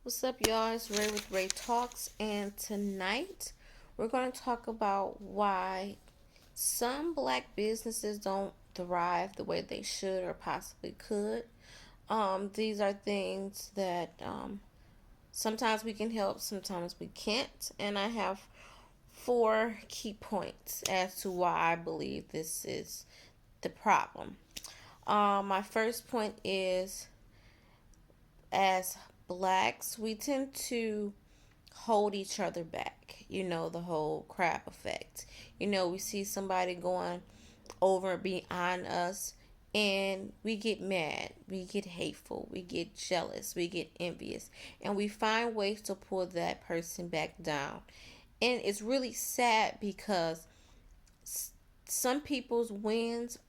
What's up, y'all? It's Ray with Ray Talks, and tonight we're going to talk about why some black businesses don't thrive the way they should or possibly could. These are things that sometimes we can help, sometimes we can't, and I have four key points as to why I believe this is the problem. My first point is, as blacks, we tend to hold each other back. You know, the whole crap effect. You know, we see somebody going over and beyond us, and we get mad, we get hateful, we get jealous, we get envious, and we find ways to pull that person back down. And it's really sad because some people's wins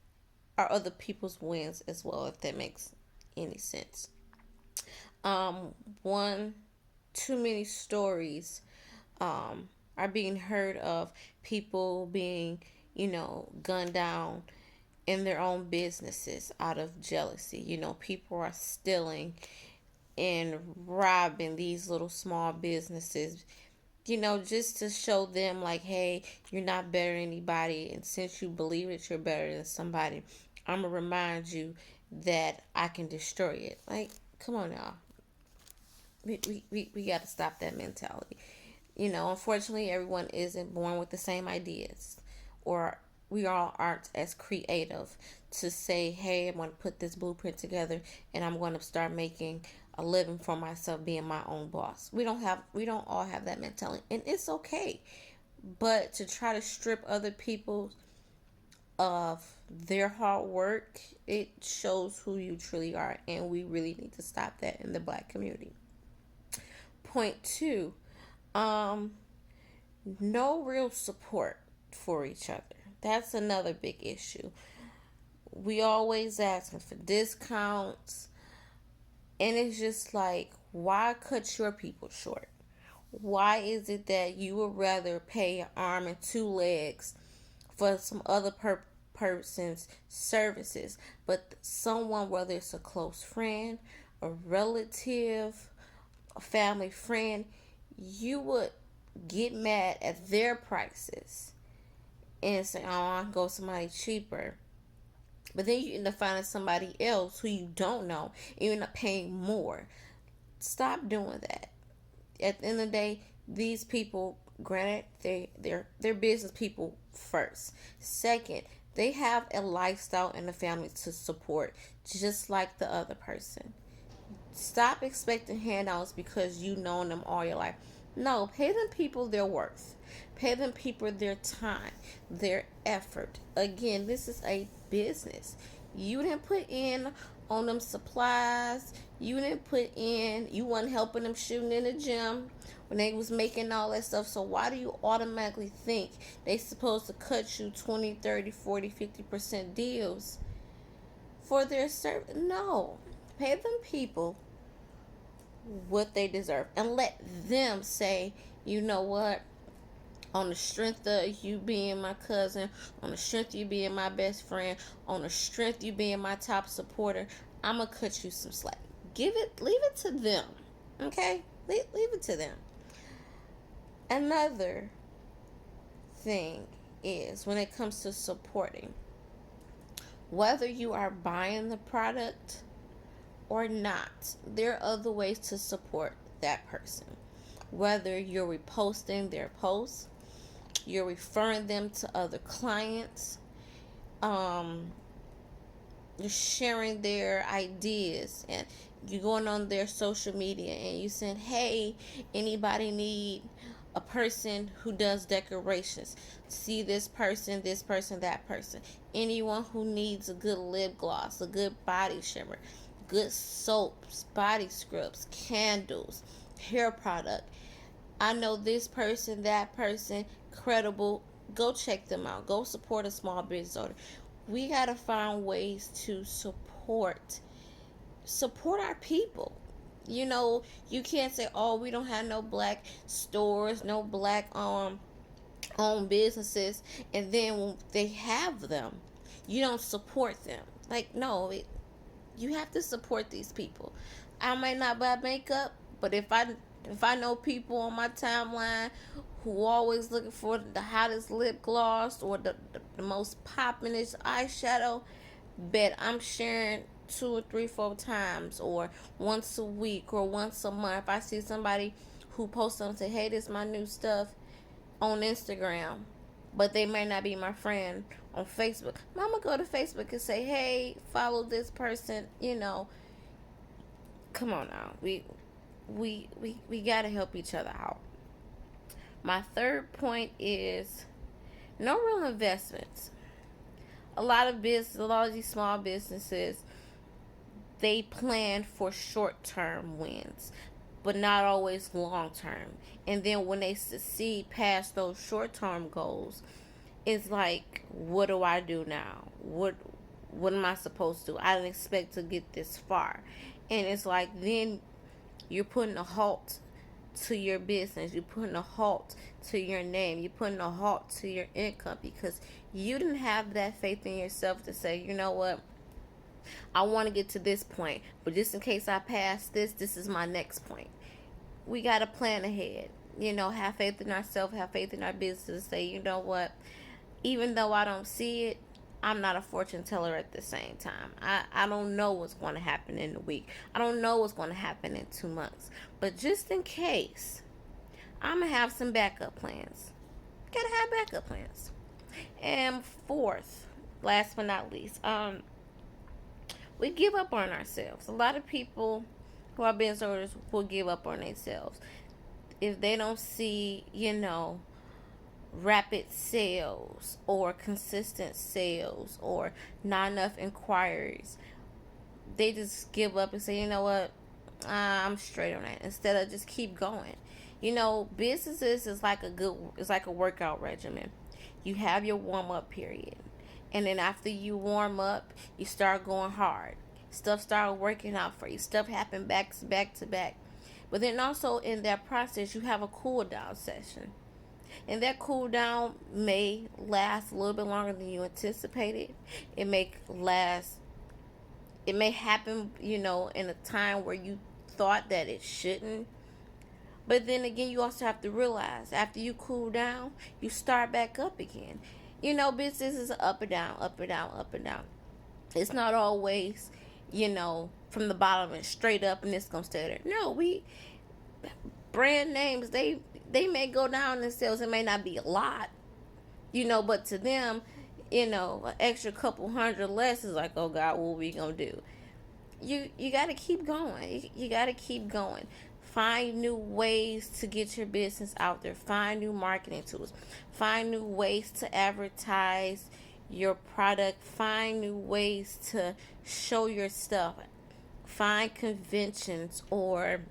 are other people's wins as well, if that makes any sense. One too many stories are being heard of people being, gunned down in their own businesses out of jealousy. You know, people are stealing and robbing these little small businesses, just to show them, like, hey, you're not better than anybody. And since you believe that you're better than somebody, I'm going to remind you that I can destroy it. Like, come on now. We got to stop that mentality. Unfortunately, everyone isn't born with the same ideas, or we all aren't as creative to say, hey, I'm going to put this blueprint together and I'm going to start making a living for myself, being my own boss. We don't all have that mentality, and it's okay. But to try to strip other people of their hard work, it shows who you truly are, and we really need to stop that in the black community. Point two, um, no real support for each other. That's another big issue. We always asking for discounts, and it's just like, why cut your people short? Why is it that you would rather pay an arm and two legs for some other person's services, but someone, whether it's a close friend, a relative, a family friend, you would get mad at their prices and say, oh, I can go somebody cheaper. But then you end up finding somebody else who you don't know, and you end up paying more. Stop doing that. At the end of the day, these people, granted, they're business people first. Second, they have a lifestyle and a family to support, just like the other person. Stop expecting handouts because you known them all your life. No, pay them people their worth. Pay them people their time, their effort. Again, this is a business. You didn't put in on them supplies. You didn't put in, you wasn't helping them shooting in the gym when they was making all that stuff. So why do you automatically think they supposed to cut you 20, 30, 40, 50% deals for their service? No. Pay them people what they deserve, and let them say, you know what, on the strength of you being my cousin, on the strength of you being my best friend, on the strength of you being my top supporter, I'm gonna cut you some slack. Leave it to them. Okay? Leave it to them. Another thing is, when it comes to supporting, whether you are buying the product or not, there are other ways to support that person. Whether you're reposting their posts, you're referring them to other clients, um, you're sharing their ideas, and you're going on their social media and you saying, hey, anybody need a person who does decorations? See this person, that person. Anyone who needs a good lip gloss, a good body shimmer, good soaps, body scrubs, candles, hair product. I know this person, that person, credible. Go check them out. Go support a small business owner. We gotta find ways to support our people. You can't say, oh, we don't have no black stores, no black owned businesses, and then when they have them, you don't support them. Like, no, you have to support these people. I might not buy makeup, But if I know people on my timeline who always looking for the hottest lip gloss or the most poppinest eyeshadow, bet I'm sharing two or three, four times, or once a week or once a month. If I see somebody who posts something, say, "Hey, this is my new stuff," on Instagram, but they may not be my friend on Facebook, Mama go to Facebook and say, "Hey, follow this person." Come on now, we gotta help each other out. My third point is no real investments. A lot of these small businesses, they plan for short term wins, but not always long term. And then when they succeed past those short term goals, it's like, what do I do now? What am I supposed to do? I didn't expect to get this far. And it's like then you're putting a halt to your business. You're putting a halt to your name. You're putting a halt to your income because you didn't have that faith in yourself to say, you know what? I want to get to this point, but just in case I pass this is my next point. We got to plan ahead. Have faith in ourselves, have faith in our business. Say, you know what? Even though I don't see it, I'm not a fortune teller at the same time. I don't know what's going to happen in a week. I don't know what's going to happen in 2 months. But just in case, I'm going to have some backup plans. Gotta have backup plans. And fourth, last but not least, we give up on ourselves. A lot of people who are business owners will give up on themselves if they don't see, rapid sales or consistent sales or not enough inquiries. They just give up and say, you know what, I'm straight on that, instead of just keep going. Businesses is like it's like a workout regimen. You have your warm up period, and then after you warm up, you start going hard. Stuff start working out for you. Stuff happen back to back. But then also in that process, you have a cool down session. And that cool down may last a little bit longer than you anticipated. It may last, it may happen, in a time where you thought that it shouldn't. But then again, you also have to realize after you cool down, you start back up again. Business is up and down, up and down, up and down. It's not always, from the bottom and straight up and it's going to stay there. No, brand names, they may go down in sales. It may not be a lot, but to them, an extra couple hundred less is like, oh God, what are we going to do? You got to keep going. You got to keep going. Find new ways to get your business out there. Find new marketing tools. Find new ways to advertise your product. Find new ways to show your stuff. Find conventions or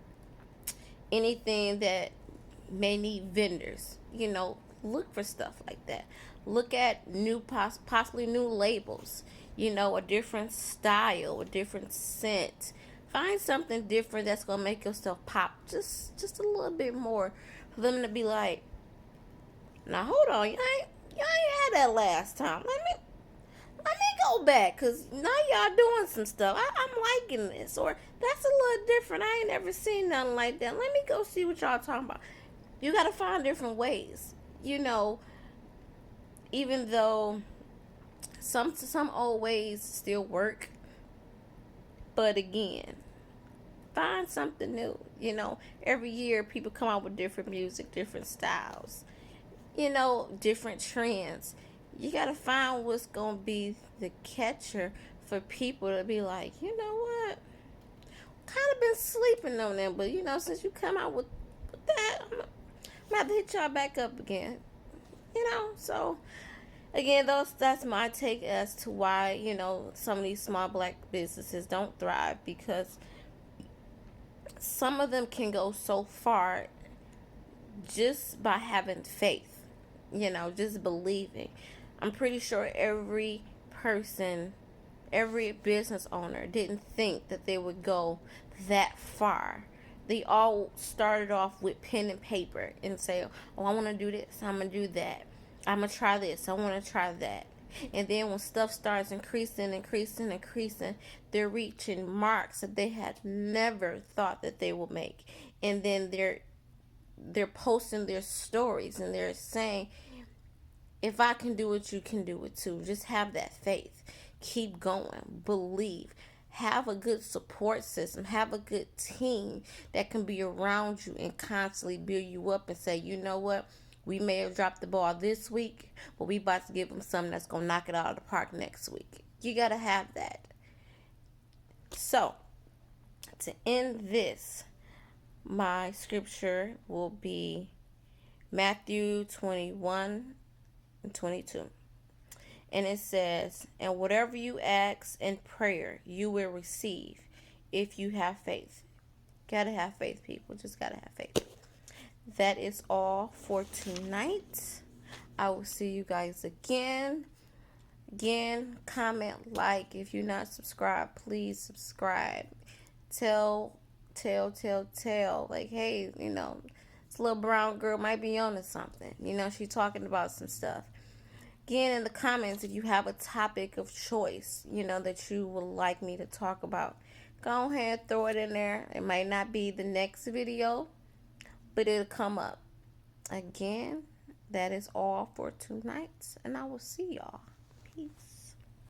anything that may need vendors. Look for stuff like that. Look at possibly new labels. A different style, a different scent. Find something different that's gonna make your stuff pop just a little bit more for them to be like, now hold on, y'all ain't had that last time. Let me go back, cause now y'all doing some stuff. I'm liking this, or that's a little different. I ain't never seen nothing like that. Let me go see what y'all talking about. You gotta find different ways. Even though some old ways still work, but again, find something new. Every year people come out with different music, different styles, different trends. You gotta find what's gonna be the catcher for people to be like, you know what? Kind of been sleeping on them, but since you come out with that, I'm gonna have to hit y'all back up again. So again, that's my take as to why some of these small black businesses don't thrive, because some of them can go so far just by having faith, just believing. I'm pretty sure every person, every business owner didn't think that they would go that far. They all started off with pen and paper and say, oh, I want to do this, I'm going to do that, I'm going to try this, I want to try that. And then when stuff starts increasing, they're reaching marks that they had never thought that they would make. and then they're posting their stories and they're saying, if I can do it, you can do it too. Just have that faith. Keep going. Believe. Have a good support system. Have a good team that can be around you and constantly build you up and say, you know what? We may have dropped the ball this week, but we about to give them something that's going to knock it out of the park next week. You got to have that. So, to end this, my scripture will be Matthew 21 and 22. And it says, and whatever you ask in prayer, you will receive if you have faith. Gotta have faith, people. Just gotta have faith. That is all for tonight. I will see you guys again. Again, comment, like. If you're not subscribed, please subscribe. Tell. Like, hey, this little brown girl might be on to something. She's talking about some stuff. Again, in the comments, if you have a topic of choice, that you would like me to talk about, go ahead, throw it in there. It might not be the next video, but it'll come up. Again, that is all for tonight, and I will see y'all. Peace.